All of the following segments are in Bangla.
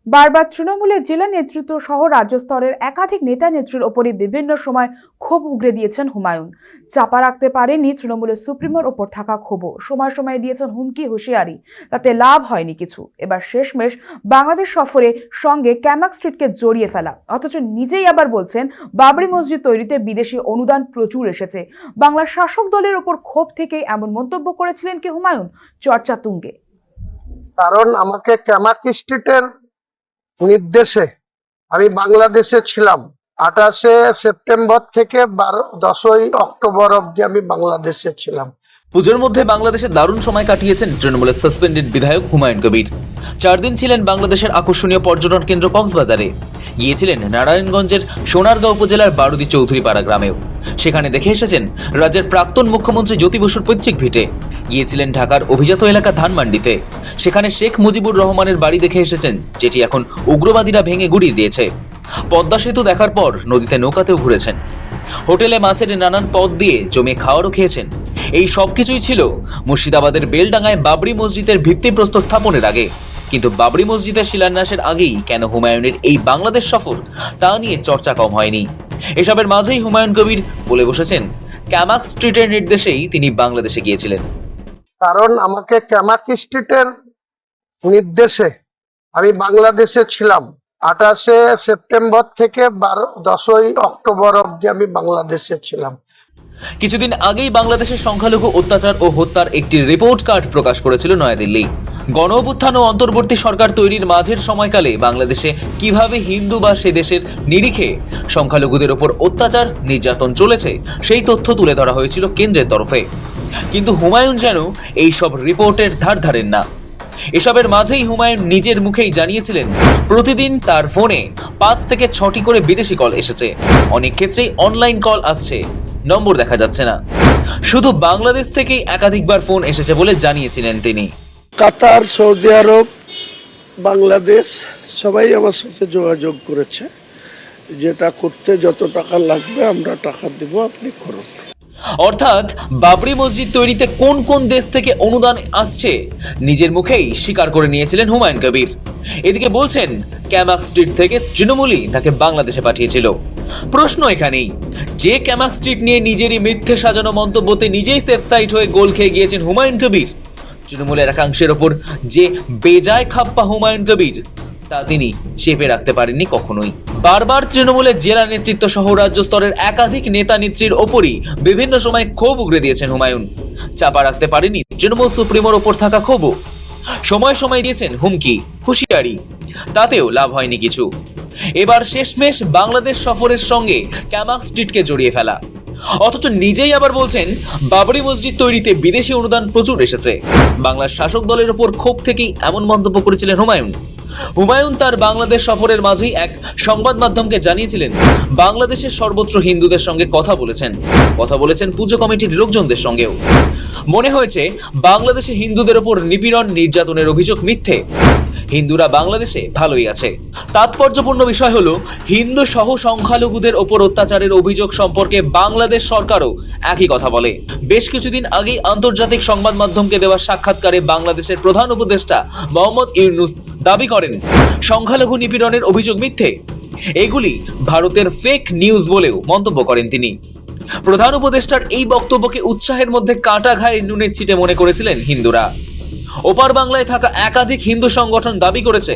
বারবার তৃণমূলের জেলা নেতৃত্ব সহ রাজ্য স্তরের একাধিক নেতা নেত্রীর ওপরই বিভিন্ন সময় ক্ষোভ উগরে দিয়েছেন হুমায়ুন। চাপা রাখতে পারেনি তৃণমূলের সুপ্রিমোর ওপর থাকা ক্ষোভও সময় সময় দিয়েছেন হুমকি হুঁশিয়ারি, তাতে লাভ হয়নি কিছু। এবার শেষমেশ বাংলাদেশ সফরে সঙ্গে ক্যামাক স্ট্রিটকে জড়িয়ে ফেলা, অথচ নিজেই আবার বলছেন বাবরি মসজিদ তৈরিতে বিদেশি অনুদান প্রচুর এসেছে। বাংলার শাসক দলের ওপর ক্ষোভ থেকেই এমন মন্তব্য করেছিলেন কি হুমায়ুন? চর্চা তুঙ্গে। কারণ আমাকে ক্যামাক স্ট্রিটের নির্দেশে আমি বাংলাদেশে ছিলাম। 28 সেপ্টেম্বর থেকে 10ই অক্টোবর অব্দি আমি বাংলাদেশে ছিলাম। পুজোর মধ্যে বাংলাদেশে দারুণ সময় কাটিয়েছেন তৃণমূলের সাসপেন্ডেড বিধায়ক হুমায়ুন কবির। 4 দিন ছিলেন বাংলাদেশের আকর্ষণীয় পর্যটন কেন্দ্র কক্সবাজারে। গিয়েছিলেন নারায়ণগঞ্জের সোনারগাঁও উপজেলার বারুদি চৌধুরীপাড়া গ্রামেও। সেখানে দেখে এসেছেন রাজ্যের প্রাক্তন মুখ্যমন্ত্রী জ্যোতি বসুর পৈতৃক ভিটে। গিয়েছিলেন ঢাকার অভিজাত এলাকা ধানমান্ডিতে। সেখানে শেখ মুজিবুর রহমানের বাড়ি দেখে এসেছেন, যেটি এখন উগ্রবাদীরা ভেঙে গুড়িয়ে দিয়েছে। পদ্মা সেতু দেখার পর নদীতে নৌকাতেও ঘুরেছেন। হোটেলে মাছের নানান পদ দিয়ে জমে খাওয়ারও খেয়েছেন। এই সবকিছুই ছিল মুর্শিদাবাদের বেলডাঙ্গায় বাবরি মসজিদের ভিত্তিপ্রস্তর স্থাপনের আগে। কিন্তু বাবরি মসজিদের শিলান্যাসের আগেই কেন হুমায়ুনের এই বাংলাদেশ সফর, তা নিয়ে চর্চা কম হয়নি। এসবের মাঝেই হুমায়ুন কবির বলে বসেছেন, ক্যামাক স্ট্রিটের নির্দেশেই তিনি বাংলাদেশে গিয়েছিলেন। কারণ আমাকে ক্যামাক স্ট্রিটের নির্দেশে আমি বাংলাদেশে ছিলাম। 28 সেপ্টেম্বর থেকে 10ই অক্টোবর অব্দি আমি বাংলাদেশে ছিলাম। কিছুদিন আগেই বাংলাদেশের সংখ্যালঘু অত্যাচার ও হত্যার একটি রিপোর্ট কার্ড প্রকাশ করেছিল নয়াদিল্লি। গণ অভ্যুত্থান ও অন্তর্বর্তী সরকার তৈরির মাঝের সময়কালে বাংলাদেশে কিভাবে হিন্দু বা সে দেশের নিরিখে সংখ্যালঘুদের ওপর অত্যাচার নির্যাতন চলেছে, সেই তথ্য তুলে ধরা হয়েছিল কেন্দ্রের তরফে। কিন্তু হুমায়ুন যেন এই সব রিপোর্টের ধার ধারেন না। এসবের মাঝেই হুমায়ুন নিজের মুখেই জানিয়েছিলেন, প্রতিদিন তার ফোনে 5 থেকে 6টি করে বিদেশি কল এসেছে। অনেক ক্ষেত্রেই অনলাইন কল আসছে, নম্বর দেখা যাচ্ছে না। শুধু বাংলাদেশ থেকেই একাধিকবার ফোন এসেছে বলে জানিয়েছিলেন তিনি। কাতার, সৌদি আরব, বাংলাদেশ সবাই আমার সাথে যোগাযোগ করেছে। যেটা করতে যত টাকা লাগবে আমরা টাকা দেব, আপনি করুন। অর্থাৎ বাবরি মসজিদ তৈরিতে কোন কোন দেশ থেকে অনুদান আসছে নিজের মুখেই স্বীকার করে নিয়েছিলেন হুমায়ুন কবির। এদিকে বলছেন, ক্যামাক স্ট্রিট থেকে তৃণমূলই তাকে বাংলাদেশে পাঠিয়েছিল। প্রশ্ন এখানেই, যে ক্যামাক স্ট্রিট নিয়ে নিজেরই মিথ্যে সাজানো মন্তব্যতে নিজেই সেফ সাইট হয়ে গোল খেয়ে গিয়েছেন হুমায়ুন কবির, তৃণমূলের একাংশের ওপর যে বেজায় খাপ্পা হুমায়ুন কবির, তা তিনি চেপে রাখতে পারেননি কখনোই। বারবার তৃণমূলের জেলা নেতৃত্ব সহ রাজ্য স্তরের একাধিক নেতা নেত্রীর ওপরই বিভিন্ন সময় ক্ষোভ উগরে দিয়েছেন হুমায়ুন। চাপা রাখতে পারেনি তৃণমূল সুপ্রিমোর ওপর থাকা ক্ষোভও। সময় সময় দিয়েছেন হুমকি হুঁশিয়ারি, তাতেও লাভ হয়নি কিছু। এবার শেষমেশ বাংলাদেশ সফরের সঙ্গে ক্যামাক স্ট্রিটকে জড়িয়ে ফেলা, অথচ নিজেই আবার বলছেন বাবরি মসজিদ তৈরিতে বিদেশি অনুদান প্রচুর এসেছে। বাংলার শাসক দলের ওপর ক্ষোভ থেকেই এমন মন্তব্য করেছিলেন হুমায়ুন। হুমায়ুন তার বাংলাদেশ সফরের মাঝেই এক সংবাদ মাধ্যমকে জানিয়েছিলেন, বাংলাদেশের সর্বত্র হিন্দুদের সঙ্গে কথা বলেছেন পুজো কমিটির লোকজনদের সঙ্গেও। মনে হয়েছে বাংলাদেশে হিন্দুদের ওপর নিপীড়ন নির্যাতনের অভিযোগ মিথ্যে। হিন্দুরা বাংলাদেশে ভালোই আছে। তাৎপর্যপূর্ণ বিষয় হলো, হিন্দু সহ সংখ্যালঘুদের ওপর অত্যাচারের অভিযোগ সম্পর্কে বাংলাদেশ সরকারও একই কথা বলে। বেশ কিছুদিন আগেই আন্তর্জাতিক সংবাদ মাধ্যমকে দেওয়া সাক্ষাৎকারে বাংলাদেশের প্রধান উপদেষ্টা মোহাম্মদ ইউনূস দাবি করেন, সংখ্যালঘু নিপীড়নের অভিযোগ মিথ্যে। এগুলি ভারতের ফেক নিউজ বলেও মন্তব্য করেন তিনি। প্রধান উপদেষ্টার এই বক্তব্যকে উৎসাহের মধ্যে কাঁটা ঘায়ে নুনের ছিটে মনে করেছিলেন হিন্দুরা। ওপার বাংলায় থাকা একাধিক হিন্দু সংগঠন দাবি করেছে,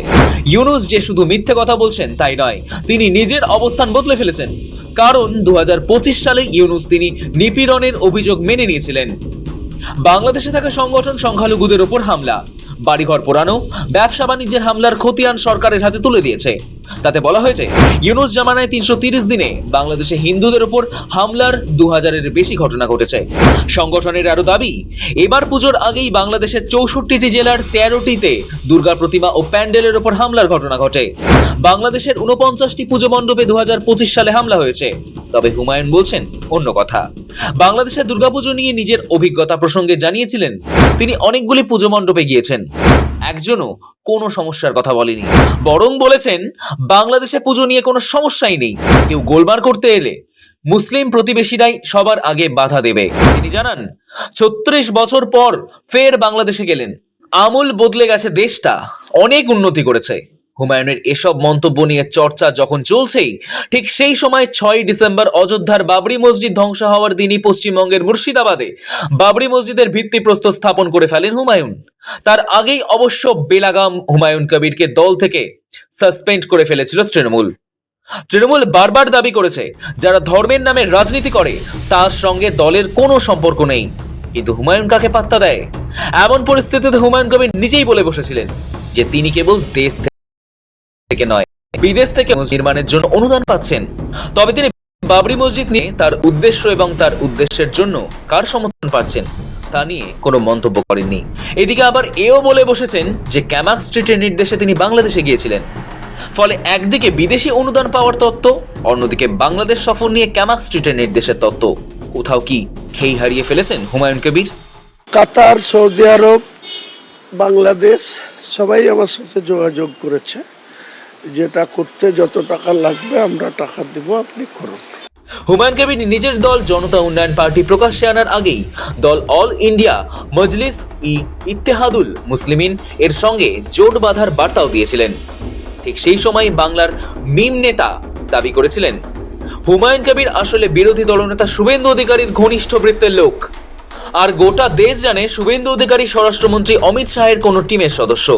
ইউনূস যে শুধু মিথ্যে কথা বলছেন তাই নয়, তিনি নিজের অবস্থান বদলে ফেলেছেন। কারণ 2025 সালে ইউনূস তিনি নিপীড়নের অভিযোগ মেনে নিয়েছিলেন। বাংলাদেশে থাকা সংগঠন সংখ্যালঘুদের ওপর হামলা, বাড়িঘর পোড়ানো, ব্যবসা বাণিজ্যের হামলার খতিয়ান সরকারের হাতে তুলে দিয়েছে। তাতে বলা হয়েছে, ইউনূস জামানায় 330 দিনে বাংলাদেশে হিন্দুদের ওপর হামলার 2000-এর বেশি ঘটনা ঘটেছে। সংগঠনের আরো দাবি, এবার পুজোর আগেই বাংলাদেশের 64টি জেলার 13টিতে দুর্গা প্রতিমা ও প্যান্ডেলের ওপর হামলার ঘটনা ঘটে। বাংলাদেশের 49টি পুজো মণ্ডপে 2025 সালে হামলা হয়েছে। তবে হুমায়ুন বলছেন অন্য কথা। বাংলাদেশের দুর্গাপুজো নিয়ে নিজের অভিজ্ঞতা প্রসঙ্গে জানিয়েছিলেন, তিনি অনেকগুলি পুজো মণ্ডপে গিয়েছেন, একজনও কোনো সমস্যার কথা বলেনি, বরং বলেছেন বাংলাদেশে পুজো নিয়ে কোনো সমস্যাই নেই। কেউ গোলমাল করতে এলে মুসলিম প্রতিবেশীরাই সবার আগে বাধা দেবে। তিনি জানান, 36 বছর পর ফের বাংলাদেশে গেলেন, আমূল বদলে গেছে দেশটা, অনেক উন্নতি করেছে। হুমায়ুনের এসব মন্তব্য নিয়ে চর্চা যখন চলছেই ঠিক সেই সময় 6ই ডিসেম্বর অযোধ্যার বাবরি মসজিদ ধ্বংস হওয়ার দিনই পশ্চিমবঙ্গের মুর্শিদাবাদে বাবরি মসজিদের ভিত্তিপ্রস্তর স্থাপন করে ফেলেন হুমায়ুন। তার আগেই অবশ্য বেলাগাম হুমায়ুন কবিরকে দল থেকে সাসপেন্ড করে ফেলেছিল তৃণমূল বারবার দাবি করেছে যারা ধর্মের নামে রাজনীতি করে তার সঙ্গে দলের কোনো সম্পর্ক নেই, কিন্তু হুমায়ুন কাকে পাত্তা দেয়? এমন পরিস্থিতিতে হুমায়ুন কবির নিজেই বলে বসেছিলেন যে তিনি কেবল দেশ থেকে নয় বিদেশ থেকে মসজিদ নির্মাণের জন্য অনুদান পাচ্ছেন। তবে তিনি বাবরি মসজিদ নিয়ে তার উদ্দেশ্য এবং তার উদ্দেশ্যের জন্য কার সমর্থন পাচ্ছেন তা নিয়ে কোনো মন্তব্য করেননি। এদিকে আবার এও বলে বসেছেন যে ক্যামাক স্ট্রিটের নির্দেশে তিনি বাংলাদেশে গিয়েছিলেন। ফলে একদিকে বিদেশি অনুদান পাওয়ার তত্ত্ব, অন্যদিকে বাংলাদেশ সফর নিয়ে ক্যামাক স্ট্রিটের নির্দেশের তত্ত্ব। কোথাও কি খেই হারিয়ে ফেলেছেন হুমায়ুন কবির? কাতার, সৌদি আরব, বাংলাদেশ সবাই আমার সাথে যোগাযোগ করেছে, যেটা করতে যত টাকা লাগবে আমরা টাকা দিব, আপনি করুন। হুমায়ুন কবির নিজের দল জনতা উন্নয়ন পার্টি প্রকাশ্যে আনার আগেই দল অল ইন্ডিয়া মজলিস ই ইত্তেহাদুল মুসলিমিন এর সঙ্গে জোট বাঁধার বার্তাও দিয়েছিলেন। ঠিক সেই সময় বাংলার মিম নেতা দাবি করেছিলেন হুমায়ুন কবির আসলে বিরোধী দলনেতা শুভেন্দু অধিকারীর ঘনিষ্ঠ বৃত্তের লোক। আর গোটা দেশ জানে শুভেন্দু অধিকারী স্বরাষ্ট্রমন্ত্রী অমিত শাহের কোনো টিমের সদস্য।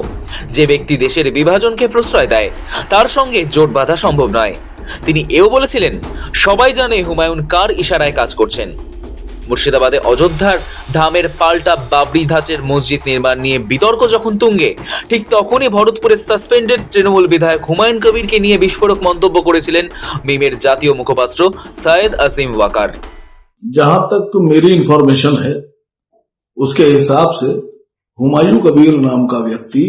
যে ব্যক্তি দেশের বিভাজনকে প্রশ্রয় দেয় তার সঙ্গে জোট বাঁধা সম্ভব নয়। তিনি এও বলেছিলেন সবাই জানে হুমায়ুন কার ইশারায় কাজ করছেন। মুর্শিদাবাদে অযোধ্যার ধামের পাল্টা বাবরি ধাঁচের মসজিদ নির্মাণ নিয়ে বিতর্ক যখন তুঙ্গে, ঠিক তখনই ভরতপুরের সাসপেন্ডেড তৃণমূল বিধায়ক হুমায়ুন কবিরকে নিয়ে বিস্ফোরক মন্তব্য করেছিলেন মিমের জাতীয় মুখপাত্র সৈয়দ আসিম ওয়াকার। जहां तक तो मेरी इंफॉर्मेशन है उसके हिसाब से हुमायूं कबीर नाम का व्यक्ति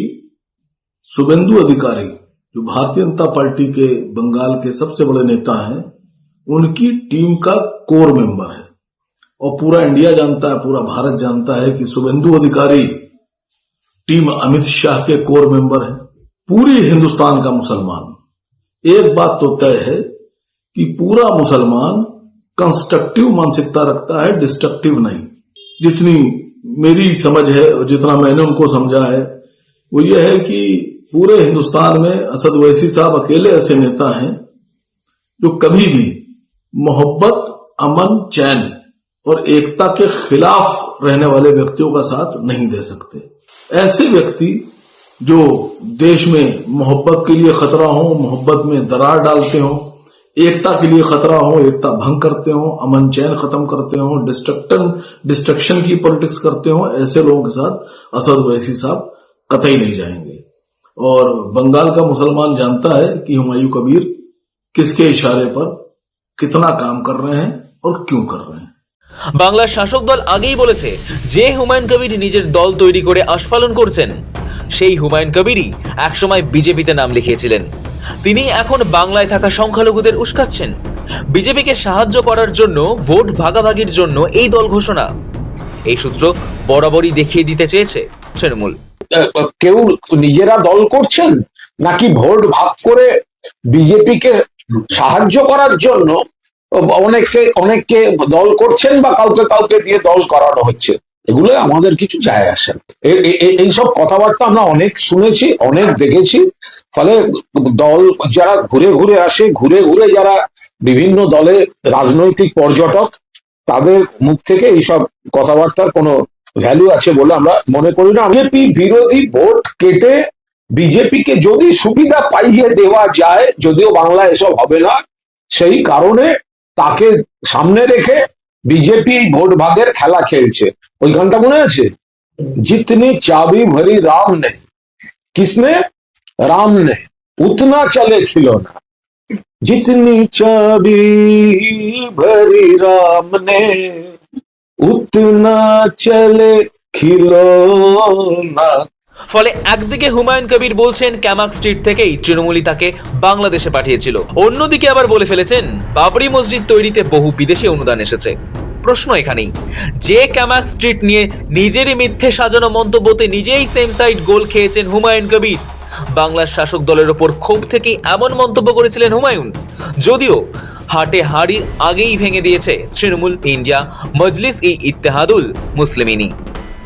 शुभेंदु अधिकारी जो भारतीय जनता पार्टी के बंगाल के सबसे बड़े नेता हैं उनकी टीम का कोर मेंबर है। और पूरा इंडिया जानता है, पूरा भारत जानता है कि शुभेंदु अधिकारी टीम अमित शाह के कोर मेंबर है। पूरी हिंदुस्तान का मुसलमान, एक बात तो तय है कि पूरा मुसलमान कंस्ट्रक्टिव मानसिकता रखता है, डिस्ट्रक्टिव नहीं। जितनी मेरी समझ है और जितना मैंने उनको समझा है वो ये है कि पूरे हिंदुस्तान में असद ओवैसी साहब अकेले ऐसे नेता हैं जो कभी भी मोहब्बत, अमन, चैन और एकता के खिलाफ रहने वाले व्यक्तियों का साथ नहीं दे सकते। ऐसे व्यक्ति जो देश में मोहब्बत के लिए खतरा हो, मोहब्बत में दरार डालते हो, एकता के लिए खतरा हो, एकता भंग करते हो, अमन चैन खत्म करते हो, डिस्ट्रक्शन की पॉलिटिक्स करते हो, ऐसे लोगों के साथ असद ओवैसी साहब कतई नहीं जाएंगे। और बंगाल का मुसलमान जानता है कि हुमायूं कबीर किसके इशारे पर कितना काम कर रहे हैं और क्यों कर रहे हैं। বাংলার শাসক দল আগেই বলেছে যে হুমায়ুন কবির নিজের দল তৈরি করে আস্ফালন করছেন সেই হুমায়ুন কবিরই একসময় বিজেপিতে নাম লিখিয়েছিলেন। তিনি এখন বাংলায় থাকা সংখ্যালঘুদের উস্কাচ্ছেন। বিজেপিকে সাহায্য করার জন্য, ভোট ভাগাভাগির জন্য এই দল ঘোষণা। এই সূত্র বরাবরই দেখিয়ে দিতে চেয়েছে তৃণমূল। কেউ নিজেরা দল করছেন নাকি ভোট ভাগ করে বিজেপিকে সাহায্য করার জন্য অনেককে দল করছেন বা কাউকে দিয়ে দল করানো হচ্ছে, এগুলো আমাদের কিছু যায় আসে না। এইসব কথাবার্তা আমরা অনেক শুনেছি, অনেক দেখেছি। ফলে দল যারা ঘুরে ঘুরে আসে, ঘুরে ঘুরে যারা বিভিন্ন দলে রাজনৈতিক পর্যটক, তাদের মুখ থেকে এইসব কথাবার্তার কোনো ভ্যালু আছে বলে আমরা মনে করি না। বিজেপি বিরোধী ভোট কেটে বিজেপিকে যদি সুবিধা পাইয়ে দেওয়া যায়, যদিও বাংলা এসব হবে না, সেই কারণে তাকে সামনে রেখে বিজেপি ভোট ভাগের খেলা খেলছে। ওই গানটা মনে আছে, जितनी चाबी भरी राम ने, किसने? राम ने, उतना चले खिलौना। जितनी चाबी भरी राम ने, उतना चले खिलौना। ফলে একদিকে হুমায়ুন কবির বলছেন ক্যামাক স্ট্রিট থেকেই তৃণমূলই তাকে বাংলাদেশে পাঠিয়েছিল, অন্যদিকে আবার বলে ফেলেছেন বাবরি মসজিদ তৈরিতে বহু বিদেশি অনুদান এসেছে। প্রশ্ন এখানেই, যে ক্যামাক স্ট্রিট নিয়ে নিজেরই মিথ্যে সাজানো মন্তব্যতে নিজেই সেম সাইড গোল খেয়েছেন হুমায়ুন কবির। বাংলার শাসক দলের ওপর ক্ষোভ থেকেই এমন মন্তব্য করেছিলেন হুমায়ুন, যদিও হাটে হাড়ির আগেই ভেঙে দিয়েছে তৃণমূল ইন্ডিয়া মজলিস ই ইত্তেহাদুল মুসলিমিনী।